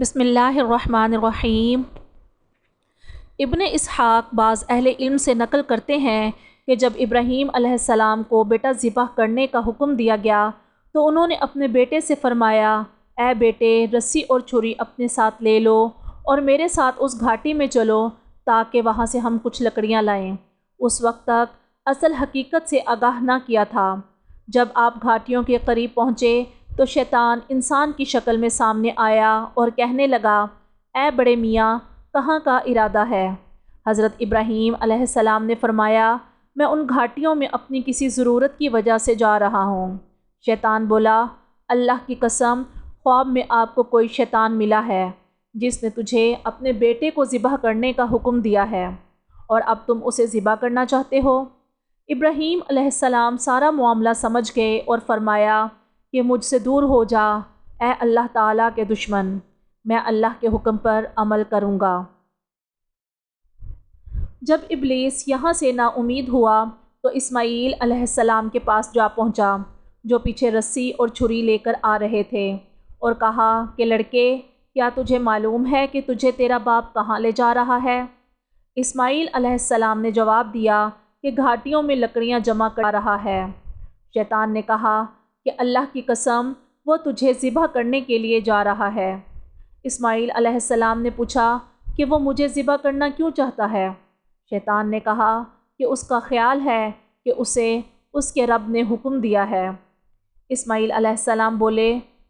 بسم اللہ الرحمن الرحیم۔ ابن اسحاق بعض اہل علم سے نقل کرتے ہیں کہ جب ابراہیم علیہ السلام کو بیٹا ذبح کرنے کا حکم دیا گیا تو انہوں نے اپنے بیٹے سے فرمایا، اے بیٹے، رسی اور چھری اپنے ساتھ لے لو اور میرے ساتھ اس گھاٹی میں چلو تاکہ وہاں سے ہم کچھ لکڑیاں لائیں۔ اس وقت تک اصل حقیقت سے آگاہ نہ کیا تھا۔ جب آپ گھاٹیوں کے قریب پہنچے تو شیطان انسان کی شکل میں سامنے آیا اور کہنے لگا، اے بڑے میاں، کہاں کا ارادہ ہے؟ حضرت ابراہیم علیہ السلام نے فرمایا، میں ان گھاٹیوں میں اپنی کسی ضرورت کی وجہ سے جا رہا ہوں۔ شیطان بولا، اللہ کی قسم، خواب میں آپ کو کوئی شیطان ملا ہے جس نے تجھے اپنے بیٹے کو ذبح کرنے کا حکم دیا ہے اور اب تم اسے ذبح کرنا چاہتے ہو۔ ابراہیم علیہ السلام سارا معاملہ سمجھ گئے اور فرمایا کہ مجھ سے دور ہو جا، اے اللہ تعالیٰ کے دشمن، میں اللہ کے حکم پر عمل کروں گا۔ جب ابلیس یہاں سے نا امید ہوا تو اسماعیل علیہ السلام کے پاس جا پہنچا، جو پیچھے رسی اور چھری لے کر آ رہے تھے، اور کہا کہ لڑکے، کیا تجھے معلوم ہے کہ تجھے تیرا باپ کہاں لے جا رہا ہے؟ اسماعیل علیہ السلام نے جواب دیا کہ گھاٹیوں میں لکڑیاں جمع کر رہا ہے۔ شیطان نے کہا کہ اللہ کی قسم، وہ تجھے ذبح کرنے کے لیے جا رہا ہے۔ اسماعیل علیہ السلام نے پوچھا کہ وہ مجھے ذبح کرنا کیوں چاہتا ہے؟ شیطان نے کہا کہ اس کا خیال ہے کہ اسے اس کے رب نے حکم دیا ہے۔ اسماعیل علیہ السلام بولے،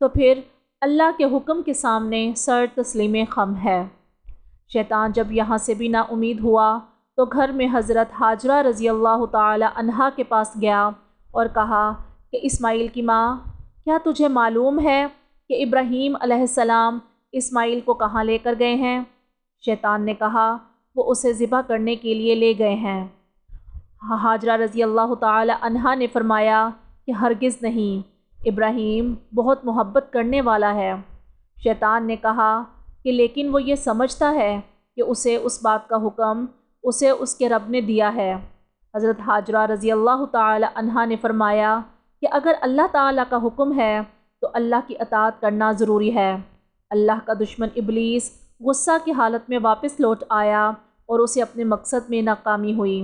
تو پھر اللہ کے حکم کے سامنے سر تسلیم خم ہے۔ شیطان جب یہاں سے بھی نا امید ہوا تو گھر میں حضرت ہاجرہ رضی اللہ تعالی عنہا کے پاس گیا اور کہا کہ اسماعیل کی ماں، کیا تجھے معلوم ہے کہ ابراہیم علیہ السلام اسماعیل کو کہاں لے کر گئے ہیں؟ شیطان نے کہا، وہ اسے ذبح کرنے کے لیے لے گئے ہیں۔ ہاجرہ رضی اللہ تعالی عنہا نے فرمایا کہ ہرگز نہیں، ابراہیم بہت محبت کرنے والا ہے۔ شیطان نے کہا کہ لیکن وہ یہ سمجھتا ہے کہ اسے اس بات کا حکم اسے اس کے رب نے دیا ہے۔ حضرت ہاجرہ رضی اللہ تعالی عنہا نے فرمایا کہ اگر اللہ تعالیٰ کا حکم ہے تو اللہ کی اطاعت کرنا ضروری ہے۔ اللہ کا دشمن ابلیس غصہ کی حالت میں واپس لوٹ آیا اور اسے اپنے مقصد میں ناکامی ہوئی۔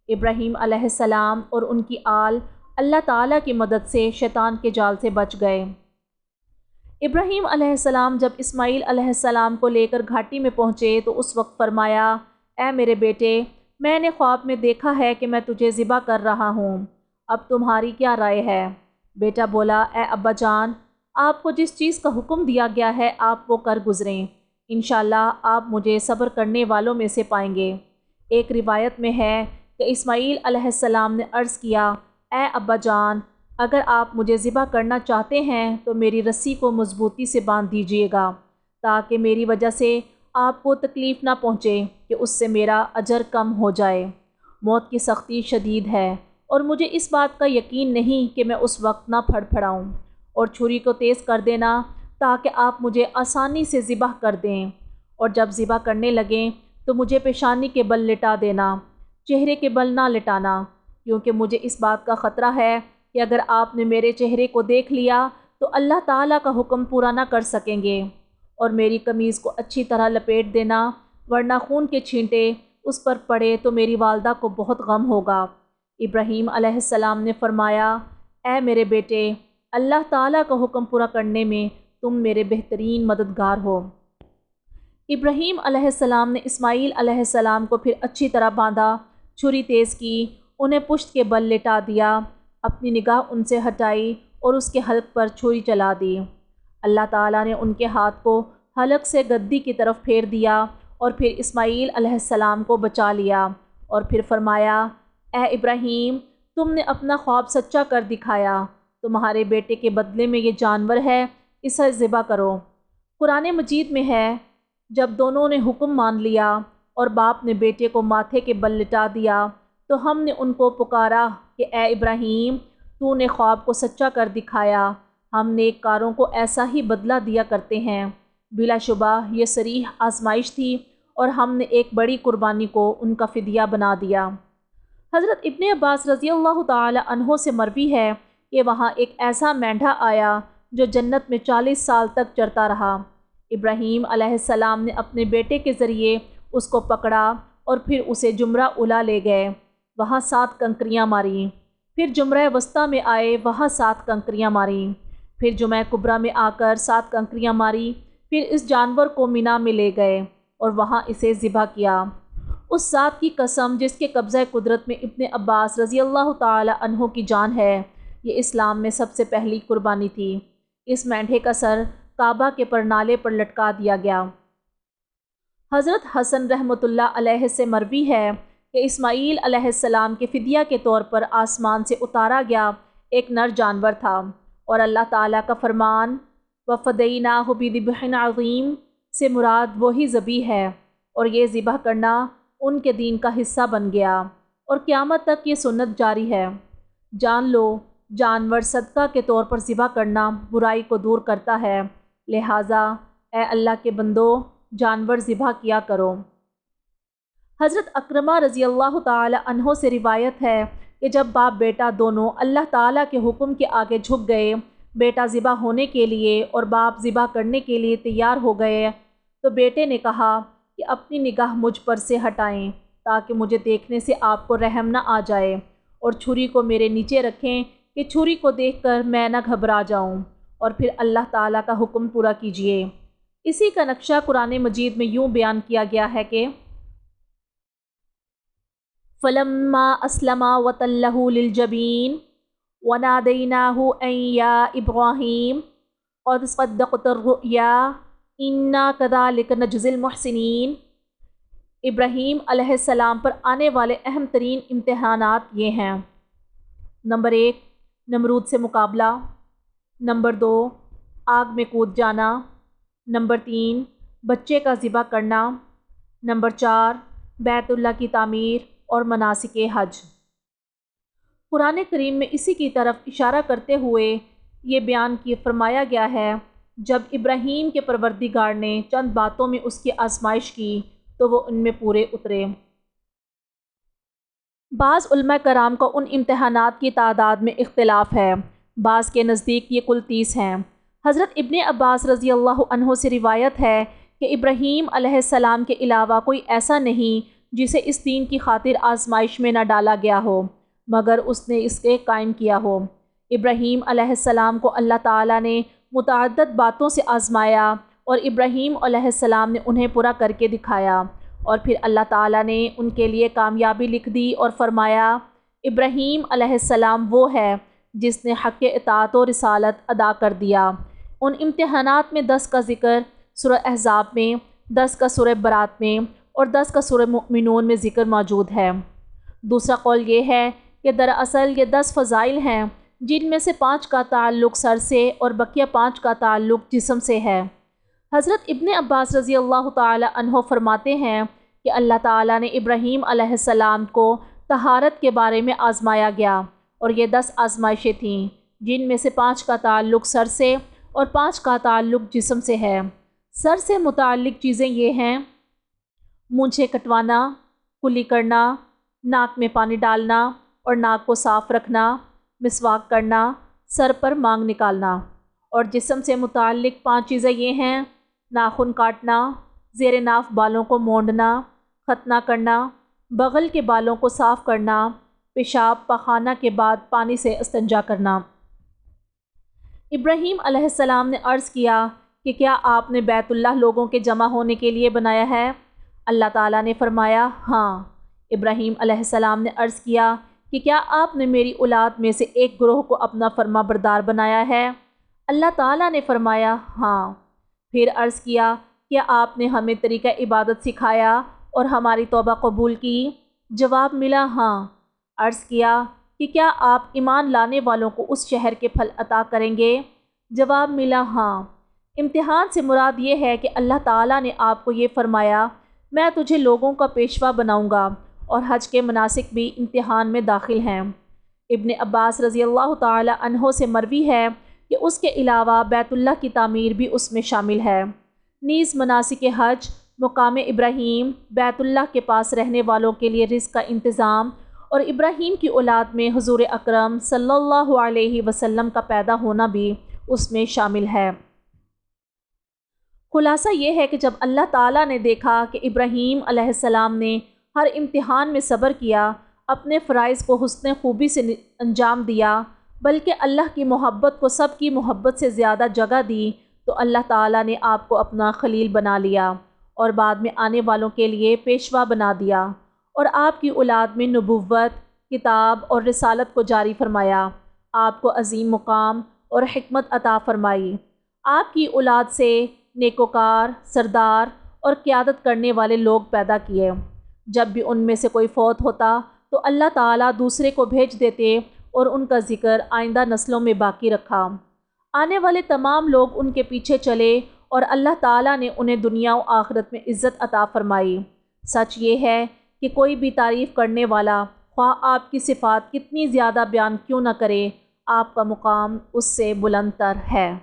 ابراہیم علیہ السلام اور ان کی آل اللہ تعالیٰ کی مدد سے شیطان کے جال سے بچ گئے۔ ابراہیم علیہ السلام جب اسماعیل علیہ السلام کو لے کر گھاٹی میں پہنچے تو اس وقت فرمایا، اے میرے بیٹے، میں نے خواب میں دیکھا ہے کہ میں تجھے ذبح کر رہا ہوں، اب تمہاری کیا رائے ہے؟ بیٹا بولا، اے ابا جان، آپ کو جس چیز کا حکم دیا گیا ہے آپ وہ کر گزریں، انشاءاللہ آپ مجھے صبر کرنے والوں میں سے پائیں گے۔ ایک روایت میں ہے کہ اسماعیل علیہ السلام نے عرض کیا، اے ابا جان، اگر آپ مجھے ذبح کرنا چاہتے ہیں تو میری رسی کو مضبوطی سے باندھ دیجیے گا تاکہ میری وجہ سے آپ کو تکلیف نہ پہنچے کہ اس سے میرا اجر کم ہو جائے۔ موت کی سختی شدید ہے اور مجھے اس بات کا یقین نہیں کہ میں اس وقت نہ پھڑ پھڑاؤں، اور چھری کو تیز کر دینا تاکہ آپ مجھے آسانی سے ذبح کر دیں، اور جب ذبح کرنے لگیں تو مجھے پیشانی کے بل لٹا دینا، چہرے کے بل نہ لٹانا، کیونکہ مجھے اس بات کا خطرہ ہے کہ اگر آپ نے میرے چہرے کو دیکھ لیا تو اللہ تعالیٰ کا حکم پورا نہ کر سکیں گے، اور میری قمیض کو اچھی طرح لپیٹ دینا، ورنہ خون کے چھینٹے اس پر پڑے تو میری والدہ کو بہت غم ہوگا۔ ابراہیم علیہ السلام نے فرمایا، اے میرے بیٹے، اللہ تعالیٰ کا حکم پورا کرنے میں تم میرے بہترین مددگار ہو۔ ابراہیم علیہ السلام نے اسماعیل علیہ السلام کو پھر اچھی طرح باندھا، چھری تیز کی، انہیں پشت کے بل لٹا دیا، اپنی نگاہ ان سے ہٹائی اور اس کے حلق پر چھری چلا دی۔ اللہ تعالیٰ نے ان کے ہاتھ کو حلق سے گدی کی طرف پھیر دیا اور پھر اسماعیل علیہ السلام کو بچا لیا، اور پھر فرمایا، اے ابراہیم، تم نے اپنا خواب سچا کر دکھایا، تمہارے بیٹے کے بدلے میں یہ جانور ہے، اسے ذبح کرو۔ قرآن مجید میں ہے، جب دونوں نے حکم مان لیا اور باپ نے بیٹے کو ماتھے کے بل لٹا دیا تو ہم نے ان کو پکارا کہ اے ابراہیم، تو نے خواب کو سچا کر دکھایا، ہم نیک کاروں کو ایسا ہی بدلہ دیا کرتے ہیں۔ بلا شبہ یہ صریح آزمائش تھی اور ہم نے ایک بڑی قربانی کو ان کا فدیہ بنا دیا۔ حضرت ابن عباس رضی اللہ تعالی عنہ سے مروی ہے کہ وہاں ایک ایسا مینڈھا آیا جو جنت میں 40 سال تک چرتا رہا۔ ابراہیم علیہ السلام نے اپنے بیٹے کے ذریعے اس کو پکڑا اور پھر اسے جمرہ اولا لے گئے، وہاں 7 کنکریاں ماریں، پھر جمرہ وسطیٰ میں آئے، وہاں 7 کنکریاں ماریں، پھر جمعہ کبریٰ میں آ کر 7 کنکریاں ماری، پھر اس جانور کو مینا میں لے گئے اور وہاں اسے ذبح کیا۔ اس ذات کی قسم جس کے قبضہ قدرت میں ابن عباس رضی اللہ تعالی عنہ کی جان ہے، یہ اسلام میں سب سے پہلی قربانی تھی۔ اس مینڈھے کا سر کعبہ کے پرنالے پر لٹکا دیا گیا۔ حضرت حسن رحمۃ اللہ علیہ سے مروی ہے کہ اسماعیل علیہ السلام کے فدیہ کے طور پر آسمان سے اتارا گیا ایک نر جانور تھا، اور اللہ تعالیٰ کا فرمان وَفَدَيْنَاهُ بِذِبْحٍ عَظِيمٍ سے مراد وہی ذبیح ہے، اور یہ ذبح کرنا ان کے دین کا حصہ بن گیا، اور قیامت تک یہ سنت جاری ہے۔ جان لو جانور صدقہ کے طور پر ذبح کرنا برائی کو دور کرتا ہے، لہٰذا اے اللہ کے بندو جانور ذبح کیا کرو۔ حضرت اکرمہ رضی اللہ تعالی عنہ سے روایت ہے کہ جب باپ بیٹا دونوں اللہ تعالیٰ کے حکم کے آگے جھک گئے، بیٹا ذبح ہونے کے لیے اور باپ ذبح کرنے کے لیے تیار ہو گئے، تو بیٹے نے کہا کہ اپنی نگاہ مجھ پر سے ہٹائیں تاکہ مجھے دیکھنے سے آپ کو رحم نہ آ جائے، اور چھری کو میرے نیچے رکھیں کہ چھری کو دیکھ کر میں نہ گھبرا جاؤں، اور پھر اللہ تعالیٰ کا حکم پورا کیجیے۔ اسی کا نقشہ قرآن مجید میں یوں بیان کیا گیا ہے کہ فَلَمَّا أَسْلَمَا وَتَلَّهُ لِلْجَبِينِ وَنَادَيْنَاهُ أَن يَا إِبْرَاهِيمُ قَدْ صَدَّقْتَ الرُّؤْيَا إِنَّا كَذَلِكَ نَجْزِي الْمُحْسِنِينَ۔ ابراہیم علیہ السلام پر آنے والے اہم ترین امتحانات یہ ہیں: نمبر 1 نمرود سے مقابلہ، نمبر 2 آگ میں کود جانا، نمبر 3 بچے کا ذبح کرنا، نمبر 4 بیت اللہ کی تعمیر اور مناسک حج۔ قرآن کریم میں اسی کی طرف اشارہ کرتے ہوئے یہ بیان فرمایا گیا ہے، جب ابراہیم کے پروردگار نے چند باتوں میں اس کی آزمائش کی تو وہ ان میں پورے اترے۔ بعض علماء کرام کا ان امتحانات کی تعداد میں اختلاف ہے، بعض کے نزدیک یہ کل 30 ہیں۔ حضرت ابن عباس رضی اللہ عنہ سے روایت ہے کہ ابراہیم علیہ السلام کے علاوہ کوئی ایسا نہیں جسے اس دین کی خاطر آزمائش میں نہ ڈالا گیا ہو مگر اس نے اس کے قائم کیا ہو۔ ابراہیم علیہ السلام کو اللہ تعالیٰ نے متعدد باتوں سے آزمایا، اور ابراہیم علیہ السلام نے انہیں پورا کر کے دکھایا، اور پھر اللہ تعالیٰ نے ان کے لیے کامیابی لکھ دی اور فرمایا ابراہیم علیہ السلام وہ ہے جس نے حق اطاعت و رسالت ادا کر دیا۔ ان امتحانات میں 10 کا ذکر سورہ احزاب میں، 10 کا سورہ برات میں اور 10 کا سورہ مؤمنون میں ذکر موجود ہے۔ دوسرا قول یہ ہے کہ دراصل یہ 10 فضائل ہیں جن میں سے 5 کا تعلق سر سے اور بقیہ 5 کا تعلق جسم سے ہے۔ حضرت ابن عباس رضی اللہ تعالی عنہ فرماتے ہیں کہ اللہ تعالیٰ نے ابراہیم علیہ السلام کو طہارت کے بارے میں آزمایا گیا، اور یہ 10 آزمائشیں تھیں جن میں سے 5 کا تعلق سر سے اور 5 کا تعلق جسم سے ہے۔ سر سے متعلق چیزیں یہ ہیں: مونچھیں کٹوانا، کلی کرنا، ناک میں پانی ڈالنا اور ناک کو صاف رکھنا، مسواک کرنا، سر پر مانگ نکالنا۔ اور جسم سے متعلق 5 چیزیں یہ ہیں: ناخن کاٹنا، زیر ناف بالوں کو مونڈنا، ختنہ کرنا، بغل کے بالوں کو صاف کرنا، پیشاب پخانہ کے بعد پانی سے استنجا کرنا۔ ابراہیم علیہ السلام نے عرض کیا کہ کیا آپ نے بیت اللہ لوگوں کے جمع ہونے کے لیے بنایا ہے؟ اللہ تعالیٰ نے فرمایا ہاں۔ ابراہیم علیہ السلام نے عرض کیا کہ کیا آپ نے میری اولاد میں سے ایک گروہ کو اپنا فرما بردار بنایا ہے؟ اللہ تعالیٰ نے فرمایا ہاں۔ پھر عرض کیا کیا آپ نے ہمیں طریقہ عبادت سکھایا اور ہماری توبہ قبول کی؟ جواب ملا ہاں۔ عرض کیا کہ کیا آپ ایمان لانے والوں کو اس شہر کے پھل عطا کریں گے؟ جواب ملا ہاں۔ امتحان سے مراد یہ ہے کہ اللہ تعالیٰ نے آپ کو یہ فرمایا میں تجھے لوگوں کا پیشوا بناؤں گا، اور حج کے مناسک بھی امتحان میں داخل ہیں۔ ابن عباس رضی اللہ تعالی عنہ سے مروی ہے کہ اس کے علاوہ بیت اللہ کی تعمیر بھی اس میں شامل ہے۔ نیز مناسک حج، مقام ابراہیم، بیت اللہ کے پاس رہنے والوں کے لیے رزق کا انتظام، اور ابراہیم کی اولاد میں حضور اکرم صلی اللہ علیہ وسلم کا پیدا ہونا بھی اس میں شامل ہے۔ خلاصہ یہ ہے کہ جب اللہ تعالیٰ نے دیکھا کہ ابراہیم علیہ السلام نے ہر امتحان میں صبر کیا، اپنے فرائض کو حسن خوبی سے انجام دیا، بلکہ اللہ کی محبت کو سب کی محبت سے زیادہ جگہ دی، تو اللہ تعالیٰ نے آپ کو اپنا خلیل بنا لیا اور بعد میں آنے والوں کے لیے پیشوا بنا دیا، اور آپ کی اولاد میں نبوت، کتاب اور رسالت کو جاری فرمایا، آپ کو عظیم مقام اور حکمت عطا فرمائی۔ آپ کی اولاد سے نیکوکار، سردار اور قیادت کرنے والے لوگ پیدا کیے۔ جب بھی ان میں سے کوئی فوت ہوتا تو اللہ تعالیٰ دوسرے کو بھیج دیتے اور ان کا ذکر آئندہ نسلوں میں باقی رکھا۔ آنے والے تمام لوگ ان کے پیچھے چلے اور اللہ تعالیٰ نے انہیں دنیا و آخرت میں عزت عطا فرمائی۔ سچ یہ ہے کہ کوئی بھی تعریف کرنے والا خواہ آپ کی صفات کتنی زیادہ بیان کیوں نہ کرے، آپ کا مقام اس سے بلند تر ہے۔